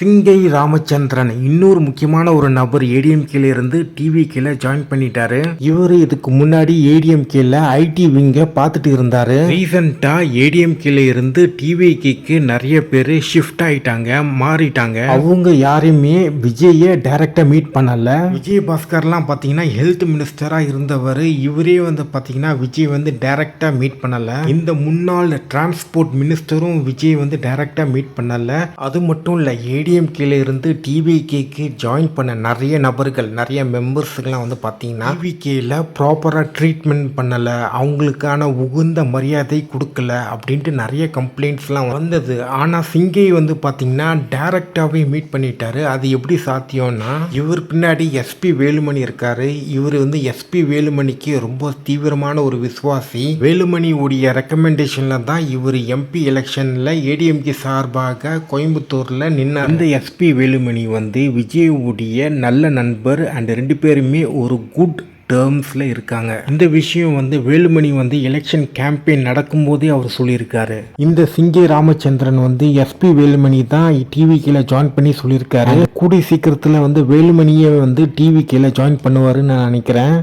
சிங்கை ராமச்சந்திரன் இன்னொரு முக்கியமான ஒரு நபர் ஏடிஎம்கேல இருந்து டிவிகேல ஜாயின் பண்ணிட்டாரு. இவரு இதுக்கு முன்னாடி ஏடிஎம்கேல ஐடி விங்க பார்த்துட்டு இருந்தாரு. ரீசெண்டா ஏடிஎம்கேல இருந்து டிவிகேக்கு நிறைய பேர் ஷிஃப்ட் ஆயிட்டாங்க, மாறிட்டாங்க. அவங்க யாரையுமே விஜய டைரக்டா மீட் பண்ணல. விஜயபாஸ்கர்லாம் பாத்தீங்கன்னா ஹெல்த் மினிஸ்டரா இருந்தவர். இவரே பாத்தீங்கன்னா விஜய் டைரக்டா மீட் பண்ணல. இந்த முன்னாள் டிரான்ஸ்போர்ட் மினிஸ்டரும் விஜய் டைரக்டா மீட் பண்ணல. அது மட்டும் இல்ல, ஏடிஎம்கேல இருந்து டிவிகேக்கு ஜாயின் பண்ண நிறைய நபர்கள், நிறைய மெம்பர்ஸுக்கெல்லாம் பார்த்தீங்கன்னா டிவிகேல ப்ராப்பராக ட்ரீட்மெண்ட் பண்ணலை, அவங்களுக்கான உகுந்த மரியாதை கொடுக்கல அப்படின்ட்டு நிறைய கம்ப்ளைண்ட்ஸ்லாம் வந்தது. ஆனால் சிங்கை பார்த்தீங்கன்னா டைரக்டாகவே மீட் பண்ணிட்டாரு. அது எப்படி சாத்தியம்னா, இவர் பின்னாடி எஸ்பி வேலுமணி இருக்காரு. இவர் எஸ்பி வேலுமணிக்கு ரொம்ப தீவிரமான ஒரு விசுவாசி. வேலுமணி உடைய ரெக்கமெண்டேஷன்ல தான் இவர் எம்பி எலெக்ஷன்ல ஏடிஎம்கே சார்பாக கோயம்புத்தூர்ல நின்னார். இந்த எஸ்பி வேலுமணி விஜய் உடைய நல்ல நண்பர் அண்ட் ரெண்டு பேருமே ஒரு குட் டேர்ம்ஸ்ல இருக்காங்க. இந்த விஷயம் வேலுமணி எலெக்ஷன் கேம்பெயின் நடக்கும்போதே அவர் சொல்லியிருக்காரு. இந்த சிங்கை ராமச்சந்திரன் எஸ்பி வேலுமணி தான் டிவிகேல ஜாயின் பண்ணி சொல்லியிருக்காரு. கூடிய சீக்கிரத்துல வேலுமணியை டிவிகேல ஜாயின் பண்ணுவாருன்னு நான் நினைக்கிறேன்.